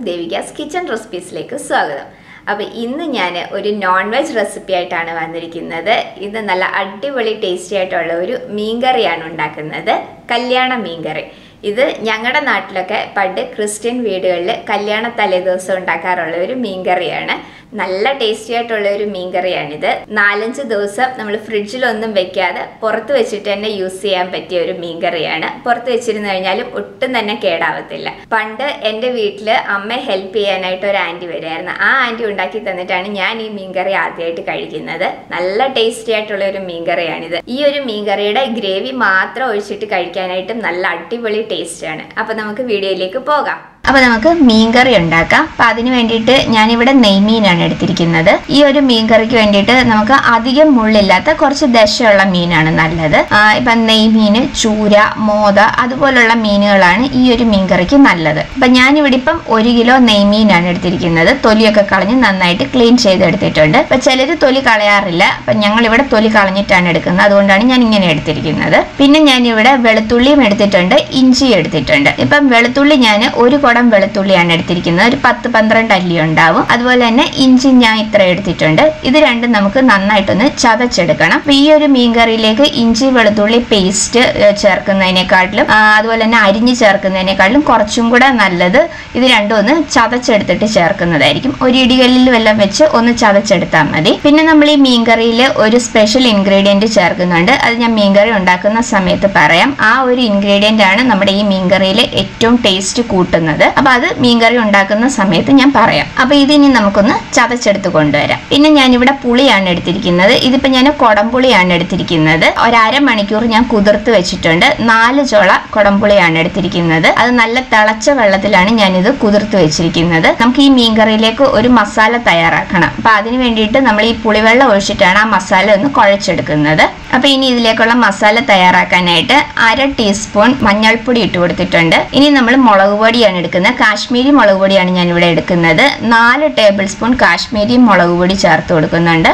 Devika's Kitchen Recipes like swagatham. അപ്പോൾ ഇന്ന് ഞാൻ ഒരു നോൺ വെജ് റെസിപ്പി ആയിട്ടാണ് വന്നിരിക്കുന്നത്. ഇത് നല്ല അടിപൊളി ടേസ്റ്റി ആയിട്ടുള്ള ഒരു മീൻ കറിയാണ് ഉണ്ടാക്കുന്നത്. കല്യാണ മീൻ കറി. ഇത് ഞങ്ങളുടെ നാട്ടിലൊക്കെ പണ്ട് ക്രിസ്ത്യൻ വീടുകളിൽ കല്യാണ തലേദിവസം ഉണ്ടാക്കാറുള്ള ഒരു മീൻ കറിയാണ്. നല്ല ടേസ്റ്റി ആയിട്ടുള്ള ഒരു മീൻ കറിയാണിത്. 4-5 ദിവസം നമ്മൾ ഫ്രിഡ്ജിലൊന്നും വെക്കാതെ പുറത്ത് വെച്ചിട്ട് തന്നെ യൂസ് ചെയ്യാൻ പറ്റിയ ഒരു മീൻ കറിയാണ്. പുറത്ത് വെച്ചിരുന്നു കഴിഞ്ഞാലും ഒട്ടും തന്നെ കേടാവത്തില്ല. പണ്ട് എൻ്റെ വീട്ടിൽ അമ്മയെ ഹെൽപ്പ് ചെയ്യാനായിട്ട് ഒരു ആൻറ്റി വരുമായിരുന്നു. ആ ആൻറ്റി ഉണ്ടാക്കി തന്നിട്ടാണ് ഞാൻ ഈ മീൻ കറി ആദ്യമായിട്ട് കഴിക്കുന്നത്. നല്ല ടേസ്റ്റി ആയിട്ടുള്ള ഒരു മീൻ കറിയാണിത്. ഈ ഒരു മീൻ കറിയുടെ ഗ്രേവി മാത്രം ഒഴിച്ചിട്ട് കഴിക്കാനായിട്ടും നല്ല അടിപൊളി ടേസ്റ്റ് ആണ്. അപ്പൊ നമുക്ക് വീഡിയോയിലേക്ക് പോകാം. അപ്പോൾ നമുക്ക് മീൻ കറി ഉണ്ടാക്കാം. അപ്പോൾ അതിന് വേണ്ടിയിട്ട് ഞാനിവിടെ നെയ്മീനാണ് എടുത്തിരിക്കുന്നത്. ഈ ഒരു മീൻ കറിക്ക് വേണ്ടിയിട്ട് നമുക്ക് അധികം മുള്ളില്ലാത്ത കുറച്ച് ദശയുള്ള മീനാണ് നല്ലത്. ഇപ്പം നെയ്മീൻ, ചൂര, മോത അതുപോലുള്ള മീനുകളാണ് ഈ ഒരു മീൻ കറിക്ക് നല്ലത്. അപ്പം ഞാനിവിടെ ഇപ്പം 1 കിലോ നെയ്മീനാണ് എടുത്തിരിക്കുന്നത്. തൊലിയൊക്കെ കളഞ്ഞ് നന്നായിട്ട് ക്ലീൻ ചെയ്തെടുത്തിട്ടുണ്ട്. അപ്പം ചിലർ തൊലി കളയാറില്ല. അപ്പം ഞങ്ങളിവിടെ തൊലി കളഞ്ഞിട്ടാണ് എടുക്കുന്നത്. അതുകൊണ്ടാണ് ഞാൻ ഇങ്ങനെ എടുത്തിരിക്കുന്നത്. പിന്നെ ഞാനിവിടെ വെളുത്തുള്ളിയും എടുത്തിട്ടുണ്ട്, ഇഞ്ചി എടുത്തിട്ടുണ്ട്. ഇപ്പം വെളുത്തുള്ളി ഞാൻ 1 കുടം വെളുത്തുള്ളിയാണ് എടുത്തിരിക്കുന്നത്. ഒരു 10-12 അല്ലി ഉണ്ടാവും. അതുപോലെ തന്നെ ഇഞ്ചി ഞാൻ ഇത്ര എടുത്തിട്ടുണ്ട്. ഇത് രണ്ടും നമുക്ക് നന്നായിട്ടൊന്ന് ചതച്ചെടുക്കണം. അപ്പൊ ഈ ഒരു മീൻ കറിയിലേക്ക് ഇഞ്ചി വെളുത്തുള്ളി പേസ്റ്റ് ചേർക്കുന്നതിനെക്കാട്ടിലും അതുപോലെ തന്നെ അരിഞ്ഞ് ചേർക്കുന്നതിനെക്കാട്ടിലും കുറച്ചും കൂടെ നല്ലത് ഇത് രണ്ടും ഒന്ന് ചതച്ചെടുത്തിട്ട് ചേർക്കുന്നതായിരിക്കും. ഒരു ഇടികല്ലിൽ വല്ലതും വെച്ച് ഒന്ന് ചതച്ചെടുത്താൽ മതി. പിന്നെ നമ്മൾ ഈ മീൻ കറിയിൽ ഒരു സ്പെഷ്യൽ ഇൻഗ്രീഡിയന്റ് ചേർക്കുന്നുണ്ട്. അത് ഞാൻ മീൻ കറി ഉണ്ടാക്കുന്ന സമയത്ത് പറയാം. ആ ഒരു ഇൻഗ്രീഡിയന്റ് ആണ് നമ്മുടെ ഈ മീൻ കറിയിലെ ഏറ്റവും ടേസ്റ്റ് കൂട്ടുന്നത്. അപ്പൊ അത് മീൻകറി ഉണ്ടാക്കുന്ന സമയത്ത് ഞാൻ പറയാം. അപ്പൊ ഇതിനി നമുക്കൊന്ന് ചതച്ചെടുത്ത് കൊണ്ടുവരാം. പിന്നെ ഞാനിവിടെ പുളിയാണ് എടുത്തിരിക്കുന്നത്. ഇതിപ്പോ ഞാൻ കൊടംപുളിയാണ് എടുത്തിരിക്കുന്നത്. 1/2 മണിക്കൂർ ഞാൻ കുതിർത്ത് വെച്ചിട്ടുണ്ട്. 4 ചോള കൊടംപുളിയാണ് എടുത്തിരിക്കുന്നത്. അത് നല്ല തിളച്ച വെള്ളത്തിലാണ് ഞാനിത് കുതിർത്ത് വെച്ചിരിക്കുന്നത്. നമുക്ക് ഈ മീൻകറിയിലേക്ക് ഒരു മസാല തയ്യാറാക്കണം. അപ്പൊ അതിന് വേണ്ടിയിട്ട് നമ്മൾ ഈ പുളിവെള്ളം ഒഴിച്ചിട്ടാണ് ആ മസാല ഒന്ന് കുഴച്ചെടുക്കുന്നത്. അപ്പൊ ഇനി ഇതിലേക്കുള്ള മസാല തയ്യാറാക്കാനായിട്ട് 1/2 ടീസ്പൂൺ മഞ്ഞൾപ്പൊടി ഇട്ട് കൊടുത്തിട്ടുണ്ട്. ഇനി നമ്മൾ മുളക് പൊടിയാണ് എടുക്കുന്നത്. കാശ്മീരി മുളക് പൊടിയാണ് ഞാൻ ഇവിടെ എടുക്കുന്നത്. 4 ടേബിൾ സ്പൂൺ കാശ്മീരി മുളക് പൊടി ചേർത്ത് കൊടുക്കുന്നുണ്ട്.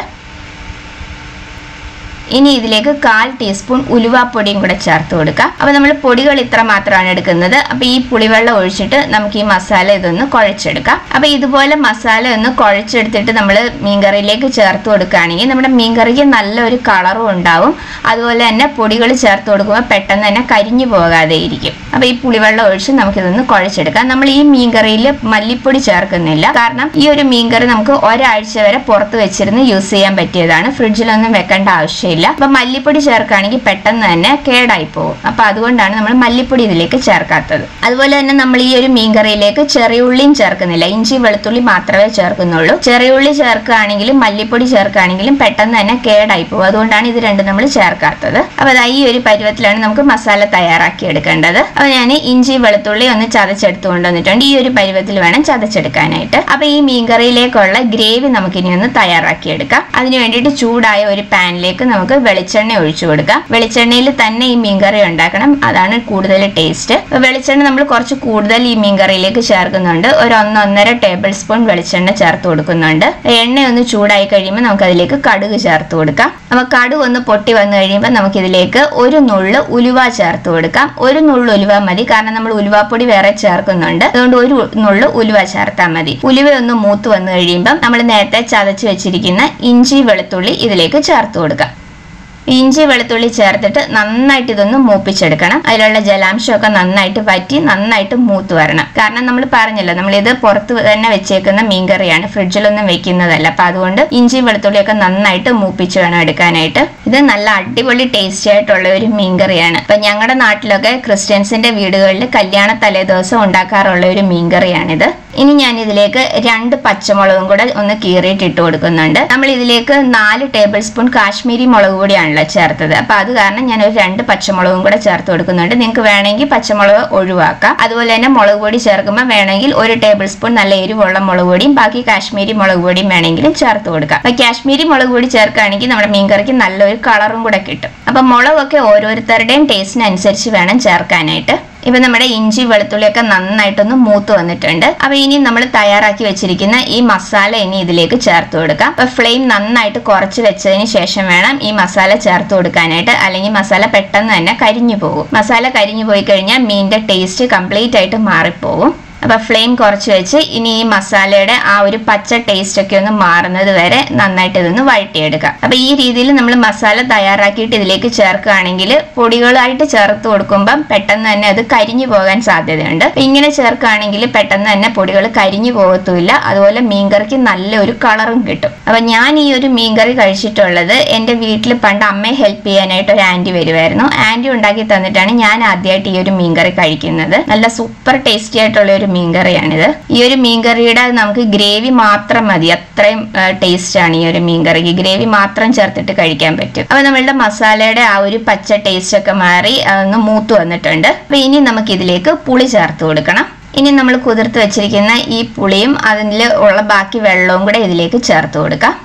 ഇനി ഇതിലേക്ക് 1/4 ടീസ്പൂൺ ഉലുവാപ്പൊടിയും കൂടെ ചേർത്ത് കൊടുക്കാം. അപ്പൊ നമ്മൾ പൊടികൾ ഇത്ര മാത്രമാണ് എടുക്കുന്നത്. അപ്പൊ ഈ പുളിവെള്ളം ഒഴിച്ചിട്ട് നമുക്ക് ഈ മസാല ഇതൊന്ന് കുഴച്ചെടുക്കാം. അപ്പൊ ഇതുപോലെ മസാല ഒന്ന് കുഴച്ചെടുത്തിട്ട് നമ്മൾ മീൻകറിയിലേക്ക് ചേർത്ത് കൊടുക്കുകയാണെങ്കിൽ നമ്മുടെ മീൻകറിക്ക് നല്ലൊരു കളറും ഉണ്ടാവും. അതുപോലെ തന്നെ പൊടികൾ ചേർത്ത് കൊടുക്കുമ്പോൾ പെട്ടെന്ന് തന്നെ കരിഞ്ഞു പോകാതെ ഇരിക്കും. അപ്പൊ ഈ പുളിവെള്ളം ഒഴിച്ച് നമുക്കിതൊന്ന് കുഴച്ചെടുക്കാം. നമ്മൾ ഈ മീൻകറിയിൽ മല്ലിപ്പൊടി ചേർക്കുന്നില്ല. കാരണം ഈ ഒരു മീൻകറി നമുക്ക് ഒരാഴ്ച വരെ പുറത്ത് വെച്ചിരുന്ന് യൂസ് ചെയ്യാൻ പറ്റിയതാണ്. ഫ്രിഡ്ജിലൊന്നും വെക്കേണ്ട ആവശ്യമില്ല. അപ്പൊ മല്ലിപ്പൊടി ചേർക്കുകയാണെങ്കിൽ പെട്ടെന്ന് തന്നെ കേടായി പോകും. അപ്പൊ അതുകൊണ്ടാണ് നമ്മൾ മല്ലിപ്പൊടി ഇതിലേക്ക് ചേർക്കാത്തത്. അതുപോലെ തന്നെ നമ്മൾ ഈ ഒരു മീൻകറിയിലേക്ക് ചെറിയുള്ളിയും ചേർക്കുന്നില്ല. ഇഞ്ചി വെളുത്തുള്ളി മാത്രമേ ചേർക്കുന്നുള്ളൂ. ചെറിയുള്ളി ചേർക്കുകയാണെങ്കിലും മല്ലിപ്പൊടി ചേർക്കുകയാണെങ്കിലും പെട്ടെന്ന് തന്നെ കേടായി പോകും. അതുകൊണ്ടാണ് ഇത് രണ്ടും നമ്മൾ ചേർക്കാത്തത്. അപ്പൊ ഈ ഒരു പരുവത്തിലാണ് നമുക്ക് മസാല തയ്യാറാക്കി എടുക്കേണ്ടത്. അപ്പൊ ഞാൻ ഇഞ്ചി വെളുത്തുള്ളി ഒന്ന് ചതച്ചെടുത്ത് കൊണ്ടുവന്നിട്ടുണ്ട്. ഈ ഒരു പരുവത്തിൽ വേണം ചതച്ചെടുക്കാനായിട്ട്. അപ്പൊ ഈ മീൻകറിയിലേക്കുള്ള ഗ്രേവി നമുക്കിനി ഒന്ന് തയ്യാറാക്കി എടുക്കാം. അതിന് വേണ്ടിയിട്ട് ചൂടായ ഒരു പാനിലേക്ക് നമുക്ക് വെളിച്ചെണ്ണ ഒഴിച്ചു കൊടുക്കാം. വെളിച്ചെണ്ണയിൽ തന്നെ ഈ മീൻകറി ഉണ്ടാക്കണം. അതാണ് കൂടുതൽ ടേസ്റ്റ്. വെളിച്ചെണ്ണ നമ്മൾ കുറച്ച് കൂടുതൽ ഈ മീൻകറിയിലേക്ക് ചേർക്കുന്നുണ്ട്. ഒരു 1-1.5 ടേബിൾ സ്പൂൺ വെളിച്ചെണ്ണ ചേർത്ത് കൊടുക്കുന്നുണ്ട്. എണ്ണ ഒന്ന് ചൂടായി കഴിയുമ്പോൾ നമുക്ക് അതിലേക്ക് കടുക് ചേർത്ത് കൊടുക്കാം. അപ്പൊ കടുക് ഒന്ന് പൊട്ടി വന്നു കഴിയുമ്പോൾ നമുക്ക് ഇതിലേക്ക് ഒരു നുള്ള് ഉലുവ ചേർത്ത് കൊടുക്കാം. ഒരു നുള്ള് ഉലുവ മതി. കാരണം നമ്മൾ ഉലുവാപ്പൊടി വേറെ ചേർക്കുന്നുണ്ട്. അതുകൊണ്ട് ഒരു നുള്ള് ഉലുവ ചേർത്താൽ മതി. ഉലുവ ഒന്ന് മൂത്ത് വന്നു കഴിയുമ്പോൾ നമ്മൾ നേരത്തെ ചതച്ച് വെച്ചിരിക്കുന്ന ഇഞ്ചി വെളുത്തുള്ളി ഇതിലേക്ക് ചേർത്ത് കൊടുക്കാം. ഇഞ്ചി വെളുത്തുള്ളി ചേർത്തിട്ട് നന്നായിട്ട് ഇതൊന്ന് മൂപ്പിച്ചെടുക്കണം. അതിലുള്ള ജലാംശമൊക്കെ നന്നായിട്ട് വറ്റി നന്നായിട്ട് മൂത്ത് വരണം. കാരണം നമ്മൾ പറഞ്ഞല്ലോ നമ്മളിത് പുറത്ത് തന്നെ വെച്ചേക്കുന്ന മീൻകറിയാണ്, ഫ്രിഡ്ജിലൊന്നും വെക്കുന്നതല്ല. അപ്പൊ അതുകൊണ്ട് ഇഞ്ചി വെളുത്തുള്ളിയൊക്കെ നന്നായിട്ട് മൂപ്പിച്ച് വേണം എടുക്കാനായിട്ട്. ഇത് നല്ല അടിപൊളി ടേസ്റ്റി ആയിട്ടുള്ള ഒരു മീൻകറിയാണ്. അപ്പൊ ഞങ്ങളുടെ നാട്ടിലൊക്കെ ക്രിസ്ത്യൻസിന്റെ വീടുകളിൽ കല്യാണ തലേദിവസം ഉണ്ടാക്കാറുള്ള ഒരു മീൻകറിയാണിത്. ഇനി ഞാൻ ഇതിലേക്ക് 2 പച്ചമുളകും കൂടെ ഒന്ന് കീറിയിട്ട് ഇട്ട് കൊടുക്കുന്നുണ്ട്. നമ്മൾ ഇതിലേക്ക് 4 ടേബിൾ സ്പൂൺ കാശ്മീരി മുളക് പൊടിയാണല്ലോ ചേർത്തത്. അപ്പൊ അത് കാരണം ഞാൻ ഒരു 2 പച്ചമുളകും കൂടെ ചേർത്ത് കൊടുക്കുന്നുണ്ട്. നിങ്ങൾക്ക് വേണമെങ്കിൽ പച്ചമുളക് ഒഴിവാക്കാം. അതുപോലെ തന്നെ മുളക് പൊടി ചേർക്കുമ്പോൾ വേണമെങ്കിൽ 1 ടേബിൾ സ്പൂൺ നല്ല എരിവുള്ള മുളക് പൊടിയും ബാക്കി കാശ്മീരി മുളക് പൊടിയും വേണമെങ്കിലും ചേർത്ത് കൊടുക്കാം. അപ്പൊ കാശ്മീരി മുളക് പൊടി ചേർക്കുകയാണെങ്കിൽ നമ്മുടെ മീൻകറിക്ക് നല്ലൊരു കളറും കൂടെ കിട്ടും. അപ്പൊ മുളകൊക്കെ ഓരോരുത്തരുടെയും ടേസ്റ്റിനനുസരിച്ച് വേണം ചേർക്കാനായിട്ട്. ഇപ്പൊ നമ്മുടെ ഇഞ്ചി വെളുത്തുള്ളിയൊക്കെ നന്നായിട്ടൊന്ന് മൂത്ത് വന്നിട്ടുണ്ട്. അപ്പൊ ഇനി നമ്മൾ തയ്യാറാക്കി വെച്ചിരിക്കുന്ന ഈ മസാല ഇനി ഇതിലേക്ക് ചേർത്ത് കൊടുക്കാം. അപ്പൊ ഫ്ലെയിം നന്നായിട്ട് കുറച്ച് വെച്ചതിന് ശേഷം വേണം ഈ മസാല ചേർത്ത് കൊടുക്കാനായിട്ട്. അല്ലെങ്കിൽ മസാല പെട്ടെന്ന് തന്നെ കരിഞ്ഞു പോകും. മസാല കരിഞ്ഞു പോയി കഴിഞ്ഞാൽ മീനിന്റെ ടേസ്റ്റ് കംപ്ലീറ്റ് ആയിട്ട് മാറിപ്പോകും. അപ്പോൾ ഫ്ലെയിം കുറച്ച് വെച്ച് ഇനി ഈ മസാലയുടെ ആ ഒരു പച്ച ടേസ്റ്റ് ഒക്കെ ഒന്ന് മാറുന്നത് വരെ നന്നായിട്ട് ഇതൊന്ന് വഴറ്റിയെടുക്കാം. അപ്പോൾ ഈ രീതിയിൽ നമ്മൾ മസാല തയ്യാറാക്കിയിട്ട് ഇതിലേക്ക് ചേർക്കുകയാണെങ്കിൽ പൊടികളായിട്ട് ചേർത്ത് കൊടുക്കുമ്പം പെട്ടെന്ന് തന്നെ അത് കരിഞ്ഞു പോകാൻ സാധ്യതയുണ്ട്. ഇങ്ങനെ ചേർക്കുകയാണെങ്കിൽ പെട്ടെന്ന് തന്നെ പൊടികൾ കരിഞ്ഞു പോകത്തുമില്ല. അതുപോലെ മീൻകറിക്ക് നല്ലൊരു കളറും കിട്ടും. അപ്പം ഞാൻ ഈ ഒരു മീൻകറി കഴിച്ചിട്ടുള്ളത് എൻ്റെ വീട്ടിൽ പണ്ട് അമ്മയെ ഹെൽപ്പ് ചെയ്യാനായിട്ട് ഒരു ആൻറ്റി വരുമായിരുന്നു. ആൻറ്റി ഉണ്ടാക്കി തന്നിട്ടാണ് ഞാൻ ആദ്യമായിട്ട് ഈ ഒരു മീൻകറി കഴിക്കുന്നത്. നല്ല സൂപ്പർ ടേസ്റ്റി ആയിട്ടുള്ള ഒരു മീൻകറിയാണിത്. ഈ ഒരു മീൻകറിയുടെ നമുക്ക് ഗ്രേവി മാത്രം മതി, അത്രയും ടേസ്റ്റ് ആണ് ഈ ഒരു മീൻകറിക്ക്. ഗ്രേവി മാത്രം ചേർത്തിട്ട് കഴിക്കാൻ പറ്റും. അപ്പൊ നമ്മളുടെ മസാലയുടെ ആ ഒരു പച്ച ടേസ്റ്റ് ഒക്കെ മാറി ഒന്ന് മൂത്ത് വന്നിട്ടുണ്ട്. അപ്പൊ ഇനി നമുക്ക് ഇതിലേക്ക് പുളി ചേർത്ത് കൊടുക്കണം. ഇനി നമ്മൾ കുതിർത്ത് വെച്ചിരിക്കുന്ന ഈ പുളിയും അതിൽ ഉള്ള ബാക്കി വെള്ളവും കൂടെ ഇതിലേക്ക് ചേർത്ത് കൊടുക്കാം.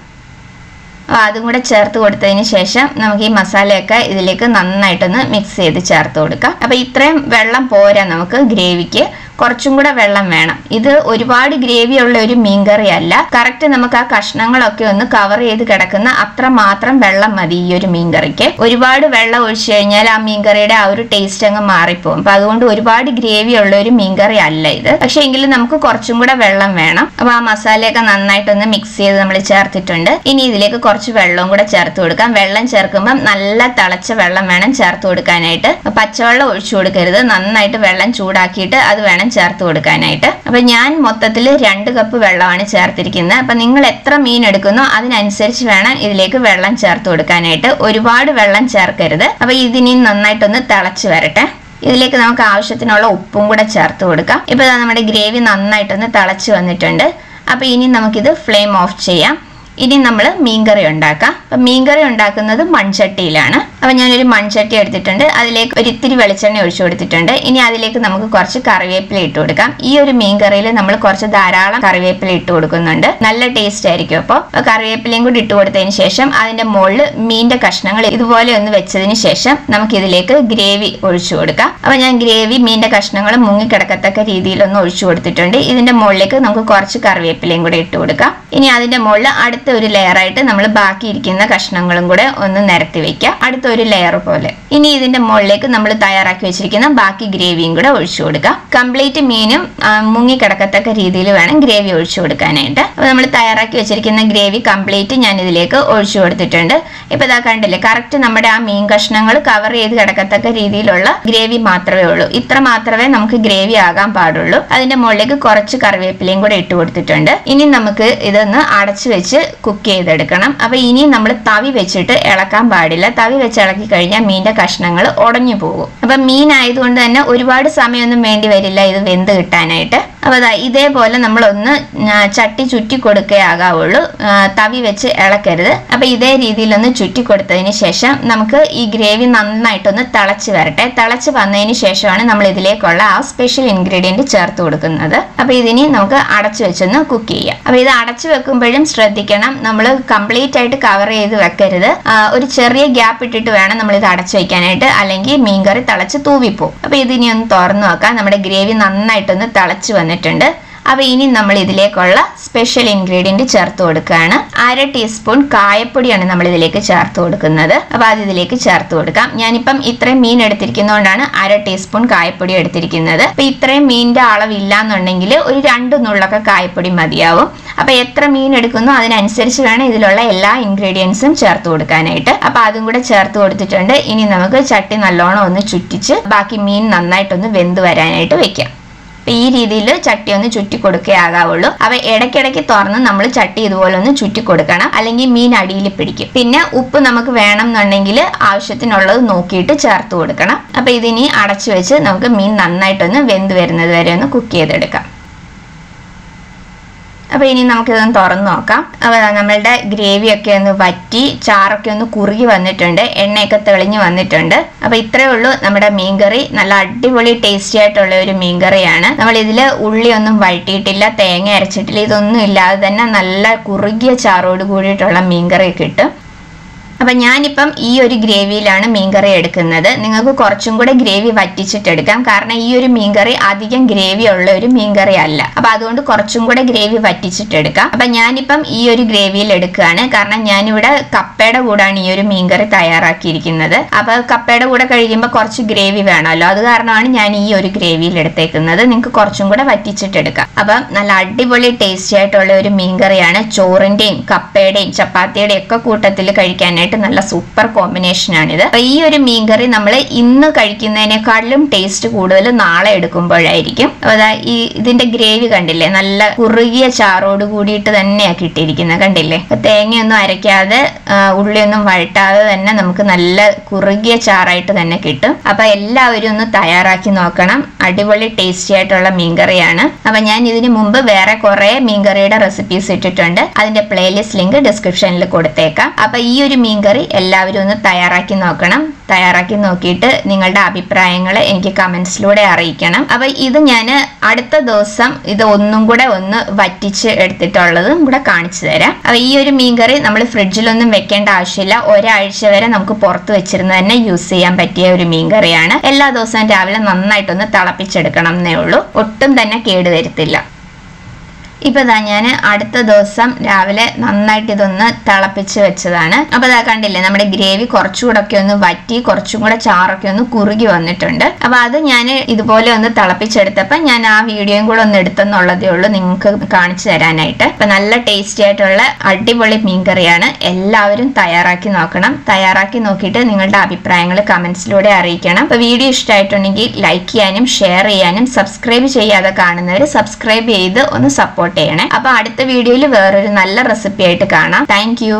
അതും കൂടെ ചേർത്ത് കൊടുത്തതിന് ശേഷം നമുക്ക് ഈ മസാലയൊക്കെ ഇതിലേക്ക് നന്നായിട്ടൊന്ന് മിക്സ് ചെയ്ത് ചേർത്ത് കൊടുക്കാം. അപ്പൊ ഇത്രയും വെള്ളം പോരാ നമുക്ക് ഗ്രേവിക്ക്, കുറച്ചും കൂടെ വെള്ളം വേണം. ഇത് ഒരുപാട് ഗ്രേവി ഉള്ള ഒരു മീൻകറി അല്ല. കറക്റ്റ് നമുക്ക് ആ കഷ്ണങ്ങളൊക്കെ ഒന്ന് കവർ ചെയ്ത് കിടക്കുന്ന അത്ര മാത്രം വെള്ളം മതി ഈ ഒരു മീൻകറിക്ക്. ഒരുപാട് വെള്ളം ഒഴിച്ചു കഴിഞ്ഞാൽ ആ മീൻകറിയുടെ ആ ഒരു ടേസ്റ്റ് അങ്ങ് മാറിപ്പോകും. അപ്പൊ അതുകൊണ്ട് ഒരുപാട് ഗ്രേവി ഉള്ള ഒരു മീൻകറി അല്ല ഇത്. പക്ഷെ എങ്കിലും നമുക്ക് കുറച്ചും കൂടെ വെള്ളം വേണം. അപ്പൊ ആ മസാലയൊക്കെ നന്നായിട്ടൊന്ന് മിക്സ് ചെയ്ത് നമ്മൾ ചേർത്തിട്ടുണ്ട്. ഇനി ഇതിലേക്ക് കുറച്ച് വെള്ളവും കൂടെ ചേർത്ത് കൊടുക്കാം. വെള്ളം ചേർക്കുമ്പോൾ നല്ല തിളച്ച വെള്ളം വേണം ചേർത്ത് കൊടുക്കാനായിട്ട്. പച്ചവെള്ളം ഒഴിച്ചു കൊടുക്കരുത്. നന്നായിട്ട് വെള്ളം ചൂടാക്കിയിട്ട് അത് വേണം ചേർത്ത് കൊടുക്കാനായിട്ട്. അപ്പൊ ഞാൻ മൊത്തത്തിൽ 2 കപ്പ് വെള്ളമാണ് ചേർത്തിരിക്കുന്നത്. അപ്പൊ നിങ്ങൾ എത്ര മീൻ എടുക്കുന്നോ അതിനനുസരിച്ച് വേണം ഇതിലേക്ക് വെള്ളം ചേർത്ത് കൊടുക്കാനായിട്ട്. ഒരുപാട് വെള്ളം ചേർക്കരുത്. അപ്പൊ ഇതിനി നന്നായിട്ടൊന്ന് തിളച്ച് വരട്ടെ. ഇതിലേക്ക് നമുക്ക് ആവശ്യത്തിനുള്ള ഉപ്പും കൂടെ ചേർത്ത് കൊടുക്കാം. ഇപ്പൊ നമ്മുടെ ഗ്രേവി നന്നായിട്ടൊന്ന് തിളച്ച് വന്നിട്ടുണ്ട്. അപ്പൊ ഇനി നമുക്കിത് ഫ്ലെയിം ഓഫ് ചെയ്യാം. ഇനി നമ്മൾ മീൻകറി ഉണ്ടാക്കാം. അപ്പം മീൻകറി ഉണ്ടാക്കുന്നത് മൺചട്ടിയിലാണ്. അപ്പം ഞാനൊരു മൺചട്ടി എടുത്തിട്ടുണ്ട്. അതിലേക്ക് ഒരു ഇത്തിരി വെളിച്ചെണ്ണ ഒഴിച്ചു കൊടുത്തിട്ടുണ്ട്. ഇനി അതിലേക്ക് നമുക്ക് കുറച്ച് കറിവേപ്പില ഇട്ട് കൊടുക്കാം. ഈ ഒരു മീൻകറിയിൽ നമ്മൾ കുറച്ച് ധാരാളം കറിവേപ്പില ഇട്ട് കൊടുക്കുന്നുണ്ട്. നല്ല ടേസ്റ്റ് ആയിരിക്കും. അപ്പോൾ കറിവേപ്പിലയും കൂടി ഇട്ട് കൊടുത്തതിന് ശേഷം അതിന്റെ മുകളിൽ മീനിന്റെ കഷ്ണങ്ങൾ ഇതുപോലെ ഒന്ന് വെച്ചതിന് ശേഷം നമുക്ക് ഇതിലേക്ക് ഗ്രേവി ഒഴിച്ചു കൊടുക്കാം. അപ്പം ഞാൻ ഗ്രേവി മീനിന്റെ കഷ്ണങ്ങൾ മുങ്ങിക്കിടക്കത്തക്ക രീതിയിലൊന്ന് ഒഴിച്ചു കൊടുത്തിട്ടുണ്ട്. ഇതിന്റെ മുകളിലേക്ക് നമുക്ക് കുറച്ച് കറിവേപ്പിലയും കൂടെ ഇട്ട് കൊടുക്കാം. ഇനി അതിന്റെ മുകളിൽ അടുത്ത ഒരു ലെയർ ആയിട്ട് നമ്മൾ ബാക്കി ഇരിക്കുന്ന കഷ്ണങ്ങളും കൂടെ ഒന്ന് നിരത്തി വെക്കുക. അടുത്ത ഒരു ലെയർ പോലെ. ഇനി ഇതിന്റെ മുകളിലേക്ക് നമ്മൾ തയ്യാറാക്കി വെച്ചിരിക്കുന്ന ബാക്കി ഗ്രേവിയും കൂടെ ഒഴിച്ചു കൊടുക്കാം. കംപ്ലീറ്റ് മീനും മുങ്ങിക്കിടക്കത്തക്ക രീതിയിൽ വേണം ഗ്രേവി ഒഴിച്ചു കൊടുക്കാനായിട്ട്. അപ്പൊ നമ്മൾ തയ്യാറാക്കി വെച്ചിരിക്കുന്ന ഗ്രേവി കംപ്ലീറ്റ് ഞാൻ ഇതിലേക്ക് ഒഴിച്ചു കൊടുത്തിട്ടുണ്ട്. ഇപ്പൊ ഇതാ കണ്ടില്ലേ, കറക്റ്റ് നമ്മുടെ ആ മീൻ കഷ്ണങ്ങൾ കവർ ചെയ്ത് കിടക്കത്തക്ക രീതിയിലുള്ള ഗ്രേവി മാത്രമേ ഉള്ളൂ. ഇത്ര മാത്രമേ നമുക്ക് ഗ്രേവി ആകാൻ പാടുള്ളൂ. അതിന്റെ മുകളിലേക്ക് കുറച്ച് കറിവേപ്പിലയും കൂടെ ഇട്ട് കൊടുത്തിട്ടുണ്ട്. ഇനി നമുക്ക് ഇതൊന്ന് അടച്ചു വെച്ച് കുക്ക് ചെയ്തെടുക്കണം. അപ്പൊ ഇനി നമ്മൾ തവി വെച്ചിട്ട് ഇളക്കാൻ പാടില്ല. തവി വെച്ച് ഇളക്കി കഴിഞ്ഞാൽ മീനിന്റെ കഷ്ണങ്ങൾ ഉടഞ്ഞു പോകും. അപ്പൊ മീൻ ആയതുകൊണ്ട് തന്നെ ഒരുപാട് സമയമൊന്നും വേണ്ടി വരില്ല ഇത് വെന്ത് കിട്ടാനായിട്ട്. അപ്പൊ ഇതേപോലെ നമ്മളൊന്ന് ചട്ടി ചുറ്റി കൊടുക്കുകയാകാവുള്ളൂ. തവി വെച്ച് ഇളക്കരുത്. അപ്പൊ ഇതേ രീതിയിലൊന്ന് ചുറ്റി കൊടുത്തതിന് ശേഷം നമുക്ക് ഈ ഗ്രേവി നന്നായിട്ടൊന്ന് തിളച്ച് വരട്ടെ. തിളച്ച് വന്നതിന് ശേഷമാണ് നമ്മൾ ഇതിലേക്കുള്ള ആ സ്പെഷ്യൽ ഇൻഗ്രീഡിയന്റ് ചേർത്ത് കൊടുക്കുന്നത്. അപ്പൊ ഇതിനി നമുക്ക് അടച്ചു വെച്ചൊന്ന് കുക്ക് ചെയ്യാം. അപ്പൊ ഇത് അടച്ചു വെക്കുമ്പോഴും ശ്രദ്ധിക്കണം, നമ്മൾ കംപ്ലീറ്റ് ആയിട്ട് കവർ ചെയ്ത് വെക്കരുത്. ഒരു ചെറിയ ഗ്യാപ്പ് ഇട്ടിട്ട് വേണം നമ്മൾ ഇത് അടച്ചു വെക്കാനായിട്ട്, അല്ലെങ്കിൽ മീൻകറി തിളച്ച് തൂവിപ്പോവും. അപ്പൊ ഇതിനി ഒന്ന് തുറന്നു വെക്കാം. നമ്മുടെ ഗ്രേവി നന്നായിട്ടൊന്ന് തിളച്ച് വന്നിട്ടുണ്ട്. അപ്പൊ ഇനി നമ്മൾ ഇതിലേക്കുള്ള സ്പെഷ്യൽ ഇൻഗ്രീഡിയന്റ് ചേർത്ത് കൊടുക്കുകയാണ്. 1/2 ടീസ്പൂൺ കായപ്പൊടിയാണ് നമ്മൾ ഇതിലേക്ക് ചേർത്ത് കൊടുക്കുന്നത്. അപ്പൊ അത് ഇതിലേക്ക് ചേർത്ത് കൊടുക്കാം. ഞാനിപ്പം ഇത്രയും മീൻ എടുത്തിരിക്കുന്നതുകൊണ്ടാണ് 1/2 ടീസ്പൂൺ കായപ്പൊടി എടുത്തിരിക്കുന്നത്. അപ്പൊ ഇത്രയും മീനിന്റെ അളവില്ല എന്നുണ്ടെങ്കിൽ ഒരു 2 നുള്ളൊക്കെ കായപ്പൊടി മതിയാവും. അപ്പൊ എത്ര മീൻ എടുക്കുന്നോ അതിനനുസരിച്ച് വേണം ഇതിലുള്ള എല്ലാ ഇൻഗ്രീഡിയൻസും ചേർത്ത് കൊടുക്കാനായിട്ട്. അപ്പൊ അതും കൂടെ ചേർത്ത് കൊടുത്തിട്ടുണ്ട്. ഇനി നമുക്ക് ചട്ടി നല്ലോണം ഒന്ന് ചുറ്റിച്ച് ബാക്കി മീൻ നന്നായിട്ടൊന്ന് വെന്ത് വരാനായിട്ട് വെക്കാം. ഈ രീതിയിൽ ചട്ടി ഒന്ന് ചുറ്റി കൊടുക്കുകയാകാവുള്ളൂ. അവ ഇടയ്ക്കിടയ്ക്ക് തുറന്ന് നമ്മൾ ചട്ടി ഇതുപോലെ ഒന്ന് ചുറ്റി കൊടുക്കണം, അല്ലെങ്കിൽ മീൻ അടിയിൽ പിടിക്കും. പിന്നെ ഉപ്പ് നമുക്ക് വേണം എന്നുണ്ടെങ്കിൽ ആവശ്യത്തിനുള്ളത് നോക്കിയിട്ട് ചേർത്ത് കൊടുക്കണം. അപ്പൊ ഇതിനി അടച്ചു വെച്ച് നമുക്ക് മീൻ നന്നായിട്ടൊന്ന് വെന്ത് വരുന്നത് വരെ ഒന്ന് കുക്ക് ചെയ്തെടുക്കാം. അപ്പൊ ഇനി നമുക്കിതൊന്ന് തുറന്നു നോക്കാം. അപ്പൊ നമ്മളുടെ ഗ്രേവി ഒക്കെ ഒന്ന് വറ്റി ചാറൊക്കെ ഒന്ന് കുറുകി വന്നിട്ടുണ്ട്, എണ്ണയൊക്കെ തെളിഞ്ഞു വന്നിട്ടുണ്ട്. അപ്പൊ ഇത്രയേ ഉള്ളൂ നമ്മുടെ മീൻകറി. നല്ല അടിപൊളി ടേസ്റ്റി ആയിട്ടുള്ള ഒരു മീൻകറിയാണ്. നമ്മൾ ഇതില് ഉള്ളി ഒന്നും വഴറ്റിയിട്ടില്ല, തേങ്ങ അരച്ചിട്ടില്ല, ഇതൊന്നും ഇല്ലാതെ തന്നെ നല്ല കുറുകിയ ചാറോട് കൂടിയിട്ടുള്ള മീൻകറി കിട്ടും. അപ്പൊ ഞാനിപ്പം ഈ ഒരു ഗ്രേവിയിലാണ് മീൻകറി എടുക്കുന്നത്. നിങ്ങൾക്ക് കുറച്ചും കൂടെ ഗ്രേവി വറ്റിച്ചിട്ടെടുക്കാം. കാരണം ഈ ഒരു മീൻകറി അധികം ഗ്രേവി ഉള്ള ഒരു മീൻകറി അല്ല. അപ്പൊ അതുകൊണ്ട് കുറച്ചും കൂടെ ഗ്രേവി വറ്റിച്ചിട്ടെടുക്കാം. അപ്പൊ ഞാനിപ്പം ഈ ഒരു ഗ്രേവിയിൽ എടുക്കുകയാണ്. കാരണം ഞാനിവിടെ കപ്പയുടെ കൂടാണ് ഈ ഒരു മീൻകറി തയ്യാറാക്കിയിരിക്കുന്നത്. അപ്പൊ കപ്പയുടെ കൂടെ കഴിക്കുമ്പോൾ കുറച്ച് ഗ്രേവി വേണമല്ലോ, അത് കാരണമാണ് ഞാൻ ഈ ഒരു ഗ്രേവിയിൽ എടുത്തേക്കുന്നത്. നിങ്ങൾക്ക് കുറച്ചും കൂടെ വറ്റിച്ചിട്ടെടുക്കാം. അപ്പം നല്ല അടിപൊളി ടേസ്റ്റി ആയിട്ടുള്ള ഒരു മീൻകറിയാണ്. ചോറിന്റെയും കപ്പയുടെയും ചപ്പാത്തിയുടെയും ഒക്കെ കൂട്ടത്തിൽ കഴിക്കാനായിട്ട് നല്ല സൂപ്പർ കോമ്പിനേഷൻ ആണിത്. അപ്പൊ ഈ ഒരു മീൻകറി നമ്മൾ ഇന്ന് കഴിക്കുന്നതിനേക്കാളും ടേസ്റ്റ് കൂടുതൽ നാളെ എടുക്കുമ്പോഴായിരിക്കും. അപ്പൊ ഇതിന്റെ ഗ്രേവി കണ്ടില്ലേ, നല്ല കുറുകിയ ചാറോട് കൂടിയിട്ട് തന്നെയാണ് കിട്ടിയിരിക്കുന്നത്. കണ്ടില്ലേ, തേങ്ങയൊന്നും അരയ്ക്കാതെ ഉള്ളിയൊന്നും വഴട്ടാതെ തന്നെ നമുക്ക് നല്ല കുറുകിയ ചാറായിട്ട് തന്നെ കിട്ടും. അപ്പൊ എല്ലാവരും ഒന്ന് തയ്യാറാക്കി നോക്കണം. അടിപൊളി ടേസ്റ്റി ആയിട്ടുള്ള മീൻകറിയാണ്. അപ്പൊ ഞാൻ ഇതിനു മുമ്പ് വേറെ കുറെ മീൻകറിയുടെ റെസിപ്പീസ് ഇട്ടിട്ടുണ്ട്. അതിന്റെ പ്ലേലിസ്റ്റ് ലിങ്ക് ഡിസ്ക്രിപ്ഷനിൽ കൊടുത്തേക്കാം. അപ്പൊ ഈ ഒരു മീൻകറി എല്ലാവരും ഒന്ന് തയ്യാറാക്കി നോക്കണം. തയ്യാറാക്കി നോക്കിയിട്ട് നിങ്ങളുടെ അഭിപ്രായങ്ങൾ എനിക്ക് കമന്റ്സിലൂടെ അറിയിക്കണം. അപ്പൊ ഇത് ഞാൻ അടുത്ത ദിവസം ഇത് ഒന്നും കൂടെ ഒന്ന് വറ്റിച്ച് എടുത്തിട്ടുള്ളതും കൂടെ കാണിച്ചു തരാം. അപ്പൊ ഈ ഒരു മീൻകറി നമ്മൾ ഫ്രിഡ്ജിലൊന്നും വെക്കേണ്ട ആവശ്യമില്ല. ഒരാഴ്ച വരെ നമുക്ക് പുറത്ത് വെച്ചിരുന്ന് തന്നെ യൂസ് ചെയ്യാൻ പറ്റിയ ഒരു മീൻകറിയാണ്. എല്ലാ ദിവസവും രാവിലെ നന്നായിട്ടൊന്ന് തിളപ്പിച്ചെടുക്കണം എന്നേ ഉള്ളൂ. ഒട്ടും തന്നെ കേടുവരുത്തില്ല. ഇപ്പൊ ഞാൻ അടുത്ത ദിവസം രാവിലെ നന്നായിട്ട് ഇതൊന്ന് തിളപ്പിച്ച് വെച്ചതാണ്. അപ്പൊ കണ്ടില്ലേ, നമ്മുടെ ഗ്രേവി കുറച്ചുകൂടെ ഒക്കെ ഒന്ന് വറ്റി കുറച്ചും കൂടെ ചാറൊക്കെ ഒന്ന് കുറുകി വന്നിട്ടുണ്ട്. അപ്പൊ അത് ഞാൻ ഇതുപോലെ ഒന്ന് തിളപ്പിച്ചെടുത്തപ്പോ ഞാൻ ആ വീഡിയോയും കൂടെ ഒന്ന് എടുത്തെന്നുള്ളതേ ഉള്ളൂ നിങ്ങൾക്ക് കാണിച്ചു തരാനായിട്ട്. അപ്പൊ നല്ല ടേസ്റ്റി ആയിട്ടുള്ള അടിപൊളി മീൻകറിയാണ്. എല്ലാവരും തയ്യാറാക്കി നോക്കണം. തയ്യാറാക്കി നോക്കിയിട്ട് നിങ്ങളുടെ അഭിപ്രായങ്ങൾ കമന്റ്സിലൂടെ അറിയിക്കണം. അപ്പൊ വീഡിയോ ഇഷ്ടമായിട്ടുണ്ടെങ്കിൽ ലൈക്ക് ചെയ്യാനും ഷെയർ ചെയ്യാനും സബ്സ്ക്രൈബ് ചെയ്യാതെ കാണുന്നവർ സബ്സ്ക്രൈബ് ചെയ്ത് ഒന്ന് സപ്പോർട്ട് ചെയ്യണേ. അപ്പൊ അടുത്ത വീഡിയോയിൽ വേറൊരു നല്ല റെസിപ്പി ആയിട്ട് കാണാം. Thank you.